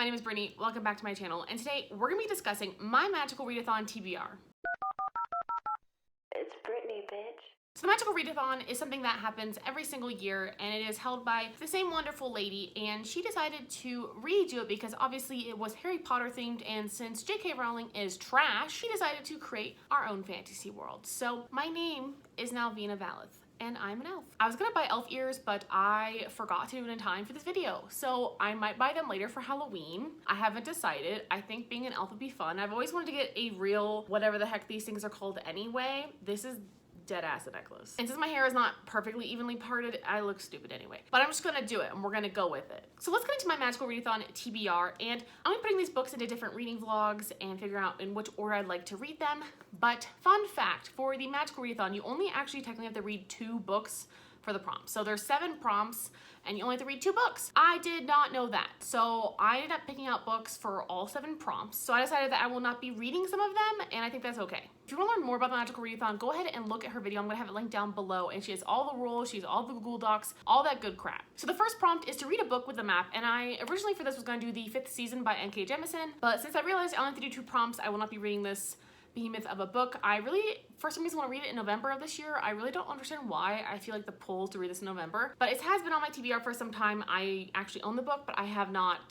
name is Brittany, welcome back to my channel, and today we're going to be discussing my Magical Readathon TBR. It's Brittany, bitch. So the Magical Readathon is something that happens every single year, and it is held by the same wonderful lady, and she decided to redo it because obviously it was Harry Potter themed, and since J.K. Rowling is trash, she decided to create our own fantasy world. So my name is now Vina Valith, and I'm an elf. I was gonna buy elf ears, but I forgot to do it in time for this video. So I might buy them later for Halloween. I haven't decided. I think being an elf would be fun. I've always wanted to get a real, whatever the heck these things are called anyway. This is dead ass a necklace. And since my hair is not perfectly evenly parted, I look stupid anyway. But I'm just gonna do it and we're gonna go with it. So let's get into my Magical Readathon TBR, and I'm gonna be putting these books into different reading vlogs and figure out in which order I'd like to read them. But fun fact, for the Magical Readathon, you only actually technically have to read 2 books for the prompts. So there's 7 prompts and you only have to read 2 books. I did not know that. So I ended up picking out books for all 7 prompts. So I decided that I will not be reading some of them, and I think that's okay. If you want to learn more about the Magical Readathon, go ahead and look at her video. I'm gonna have it linked down below, and she has all the rules, she has all the Google Docs, all that good crap. So the first prompt is to read a book with a map, and I originally for this was gonna do the 5th season by N.K. Jemisin, but since I realized I only have to do 2 prompts, I will not be reading this behemoth of a book. I really, for some reason, want to read it in November of this year. I really don't understand why. I feel like the pull to read this in November, but it has been on my TBR for some time. I actually own the book, but I have not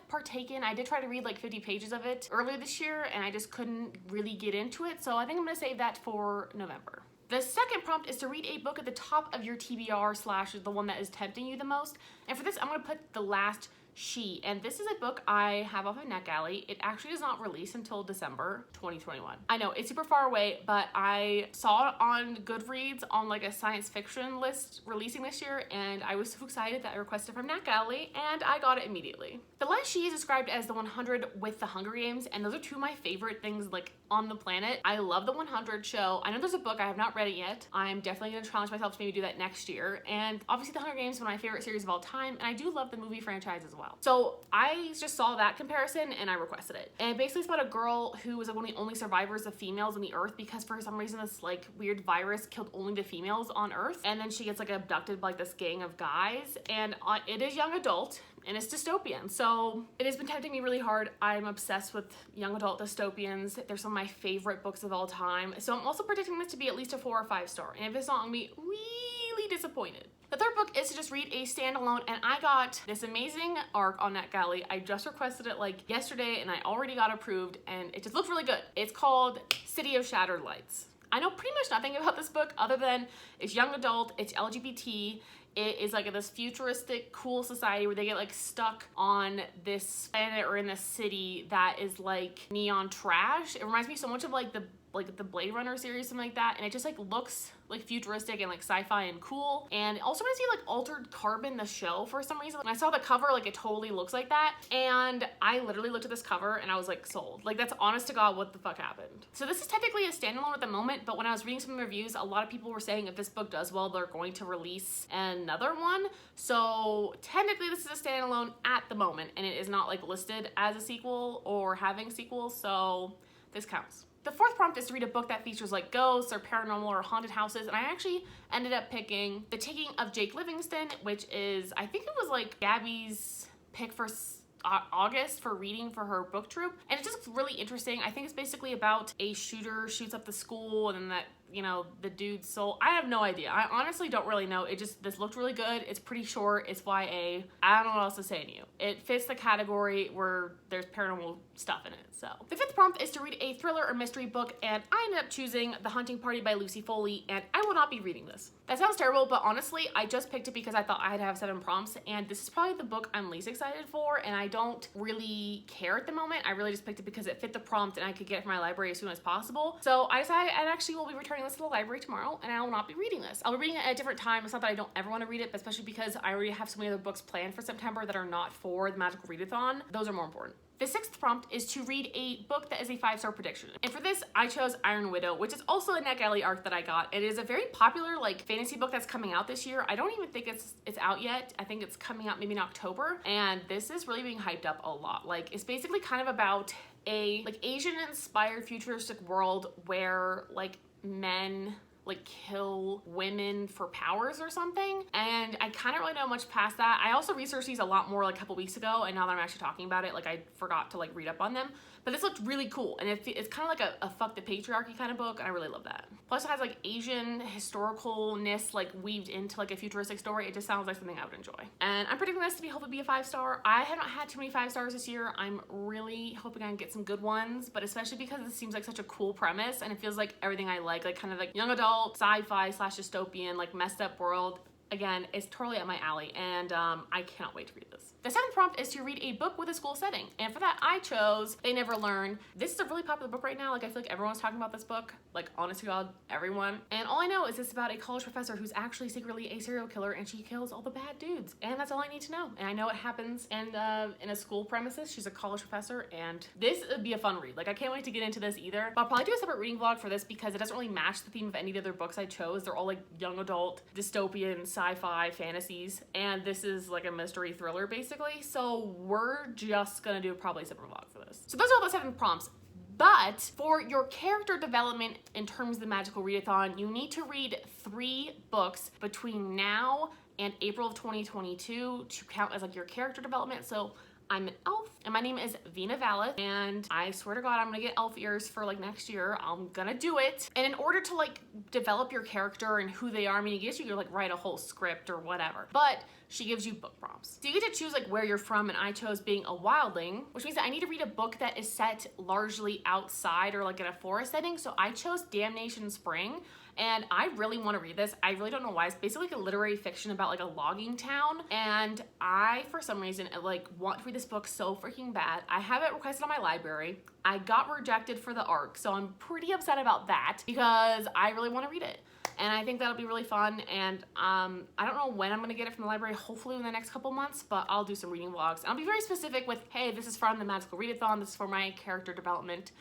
partaken. I did try to read like 50 pages of it earlier this year, and I just couldn't really get into it. So I think I'm gonna save that for November. The second prompt is to read a book at the top of your TBR / the one that is tempting you the most. And for this, I'm gonna put The Last She, and this is a book I have off of NetGalley. It actually does not release until December 2021. I know it's super far away, but I saw it on Goodreads on like a science fiction list releasing this year, and I was so excited that I requested from NetGalley, and I got it immediately. The Last She is described as the 100 with the Hunger Games, and those are 2 of my favorite things like on the planet. I love the 100 show. I know there's a book, I have not read it yet. I'm definitely gonna challenge myself to maybe do that next year. And obviously the Hunger Games is one of my favorite series of all time, and I do love the movie franchise as well. So I just saw that comparison and I requested it. And basically it's about a girl who was like one of the only survivors of females on the earth because for some reason this like weird virus killed only the females on earth. And then she gets like abducted by like this gang of guys, and it is young adult and it's dystopian. So it has been tempting me really hard. I'm obsessed with young adult dystopians. They're some of my favorite books of all time. So I'm also predicting this to be at least a 4 or 5 star. And if it's not, I'm gonna be really disappointed. The third book is to just read a standalone, and I got this amazing arc on NetGalley. I just requested it like yesterday and I already got approved, and it just looked really good. It's called City of Shattered Lights. I know pretty much nothing about this book other than it's young adult, it's LGBT, it is like this futuristic, cool society where they get like stuck on this planet or in this city that is like neon trash. It reminds me so much of like the Blade Runner series, something like that, and it just like looks like futuristic and like sci-fi and cool. And it also reminds me of like Altered Carbon, the show, for some reason. When I saw the cover, like it totally looks like that, and I literally looked at this cover and I was like sold. Like that's honest to God what the fuck happened. So this is technically a standalone at the moment, but when I was reading some reviews, a lot of people were saying if this book does well, they're going to release another one. So technically this is a standalone at the moment, and it is not like listed as a sequel or having sequels, so this counts. The fourth prompt is to read a book that features like ghosts or paranormal or haunted houses, and I actually ended up picking The Taking of Jake Livingston, which is, I think it was like Gabby's pick for August for reading for her book troop, and it just looks really interesting. I think it's basically about a shooter shoots up the school and then that, you know, the dude's soul. I have no idea. I honestly don't really know. This looked really good. It's pretty short. It's YA. I don't know what else to say to you. It fits the category where there's paranormal stuff in it. So the 5th prompt is to read a thriller or mystery book, and I ended up choosing The Hunting Party by Lucy Foley, and I will not be reading this. That sounds terrible, but honestly, I just picked it because I thought I had to have 7 prompts, and this is probably the book I'm least excited for, and I don't really care at the moment. I really just picked it because it fit the prompt and I could get it from my library as soon as possible. So I decided I actually will be returning this to the library tomorrow, and I will not be reading this. I'll be reading it at a different time. It's not that I don't ever want to read it, but especially because I already have so many other books planned for September that are not for the Magical Readathon. Those are more important. The 6th prompt is to read a book that is a 5-star prediction. And for this, I chose Iron Widow, which is also a NetGalley arc that I got. It is a very popular like fantasy book that's coming out this year. I don't even think it's out yet. I think it's coming out maybe in October. And this is really being hyped up a lot. Like it's basically kind of about a like Asian inspired futuristic world where like men like kill women for powers or something, and I kind of really know much past that. I also researched these a lot more like a couple weeks ago, and now that I'm actually talking about it, like I forgot to like read up on them. But this looked really cool, and it's kind of like a fuck the patriarchy kind of book, and I really love that. Plus it has like Asian historicalness like weaved into like a futuristic story. It just sounds like something I would enjoy. And I'm predicting this to be hopefully be a 5-star. I haven't had too many 5 stars this year. I'm really hoping I can get some good ones, but especially because this seems like such a cool premise, and it feels like everything I like kind of like young adult, sci-fi / dystopian, like messed up world. Again, it's totally up my alley, and I cannot wait to read this. The 7th prompt is to read a book with a school setting, and for that I chose They Never Learn. This is a really popular book right now. Like I feel like everyone's talking about this book, like honest to God, everyone. And all I know is it's about a college professor who's actually secretly a serial killer, and she kills all the bad dudes, and that's all I need to know. And I know it happens in a school premises. She's a college professor, and this would be a fun read. Like I can't wait to get into this either, but I'll probably do a separate reading vlog for this because it doesn't really match the theme of any of the other books I chose. They're all like young adult, dystopian, sci-fi, fantasies, and this is like a mystery thriller basically, so we're just gonna do probably a separate vlog for this. So those are all the 7 prompts. But for your character development in terms of the magical readathon, you need to read 3 books between now and April of 2022 to count as like your character development. So I'm an elf, and my name is Vina Valeth, and I swear to God I'm gonna get elf ears for like next year. I'm gonna do it. And in order to like develop your character and who they are, I mean, I guess you could like write a whole script or whatever, but she gives you book prompts. So you get to choose like where you're from, and I chose being a wildling, which means that I need to read a book that is set largely outside or like in a forest setting. So I chose Damnation Spring, and I really want to read this. I really don't know why. It's basically like a literary fiction about like a logging town, and I, for some reason, like want to read this book so freaking bad. I have it requested on my library. I got rejected for the ARC, so I'm pretty upset about that because I really want to read it. And I think that'll be really fun, and I don't know when I'm gonna get it from the library, hopefully in the next couple months, but I'll do some reading vlogs. And I'll be very specific with, hey, this is from the Magical Readathon, this is for my character development,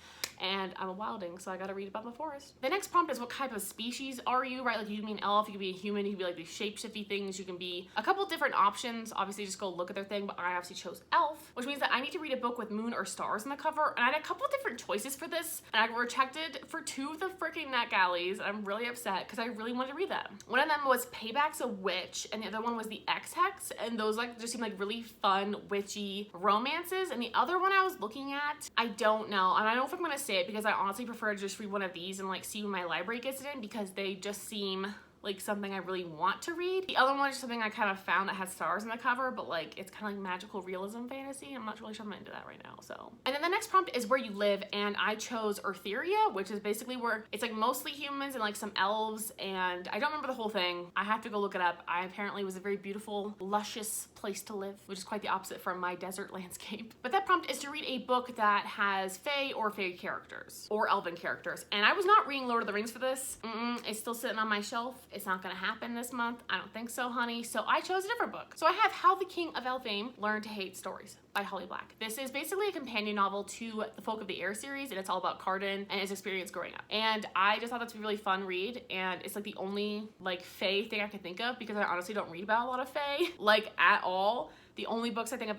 and I'm a wilding, so I gotta read about the forest. The next prompt is what type of species are you, right? Like you can be an elf, you can be a human, you can be like these shape-shifty things, you can be a couple different options. Obviously just go look at their thing, but I obviously chose elf, which means that I need to read a book with moon or stars on the cover, and I had a couple different choices for this, and I got rejected for 2 of the freaking NetGalleys. I'm really upset because I really wanted to read them. One of them was Payback's a Witch, and the other one was The X-Hex, and those like just seem like really fun, witchy romances. And the other one I was looking at, I don't know, and I don't know if I'm gonna say it because I honestly prefer to just read one of these and like see when my library gets it in, because they just seem like something I really want to read. The other one is something I kind of found that has stars on the cover, but like it's kind of like magical realism fantasy. I'm not really sure I'm into that right now, so. And then the next prompt is where you live, and I chose Eartheria, which is basically where it's like mostly humans and like some elves, and I don't remember the whole thing. I have to go look it up. I apparently was a very beautiful, luscious place to live, which is quite the opposite from my desert landscape. But that prompt is to read a book that has fae or fae characters or elven characters. And I was not reading Lord of the Rings for this. It's still sitting on my shelf. It's not gonna happen this month. I don't think so, honey. So I chose a different book. So I have How the King of Elfame Learned to Hate Stories by Holly Black. This is basically a companion novel to the Folk of the Air series, and it's all about Cardan and his experience growing up. And I just thought that's a really fun read, and it's like the only like fae thing I can think of, because I honestly don't read about a lot of fae, like at all. The only books I can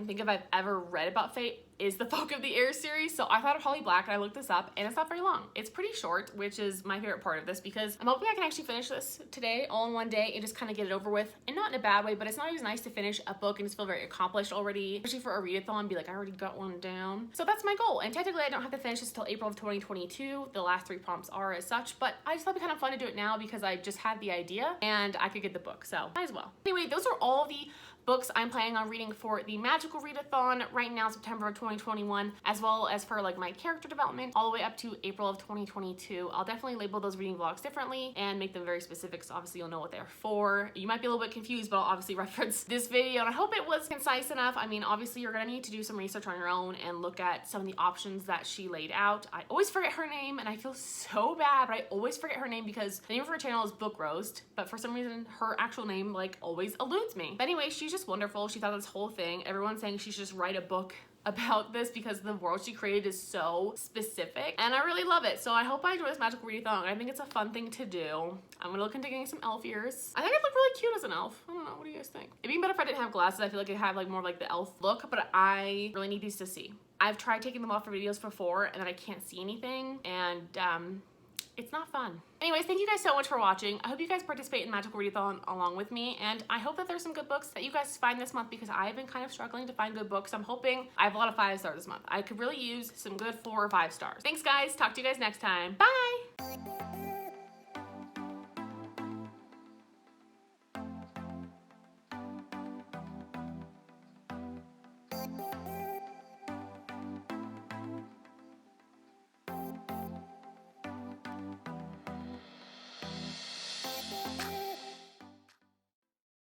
think of I've ever read about fae is the Folk of the Air series. So I thought of Holly Black, and I looked this up, and it's not very long. It's pretty short, which is my favorite part of this, because I'm hoping I can actually finish this today all in one day and just kind of get it over with. And not in a bad way, but it's not always nice to finish a book and just feel very accomplished already, especially for a readathon, be like, I already got one down. So that's my goal. And technically I don't have to finish this until April of 2022. The last 3 prompts are as such, but I just thought it'd be kind of fun to do it now because I just had the idea and I could get the book, so might as well. Anyway, those are all the books I'm planning on reading for the Magical Readathon right now, September of 2021, as well as for like my character development all the way up to April of 2022. I'll definitely label those reading vlogs differently and make them very specific, so obviously you'll know what they're for. You might be a little bit confused, but I'll obviously reference this video, and I hope it was concise enough. I mean, obviously you're gonna need to do some research on your own and look at some of the options that she laid out. I always forget her name, and I feel so bad, but I always forget her name because the name of her channel is Book Roast, but for some reason her actual name like always eludes me. But anyway, she's just wonderful. She thought this whole thing, everyone's saying she should just write a book about this because the world she created is so specific, and I really love it. So I hope I enjoy this Magical Readathon. I think it's a fun thing to do. I'm gonna look into getting some elf ears. I think I'd look really cute as an elf. I don't know, what do you guys think? It'd be better if I didn't have glasses. I feel like I have like more of like the elf look, but I really need these to see. I've tried taking them off for videos before and then I can't see anything, and It's not fun. Anyways, thank you guys so much for watching. I hope you guys participate in the Magical Readathon along with me, and I hope that there's some good books that you guys find this month because I've been kind of struggling to find good books. I'm hoping I have a lot of 5 stars this month. I could really use some good 4 or 5 stars. Thanks guys. Talk to you guys next time. Bye!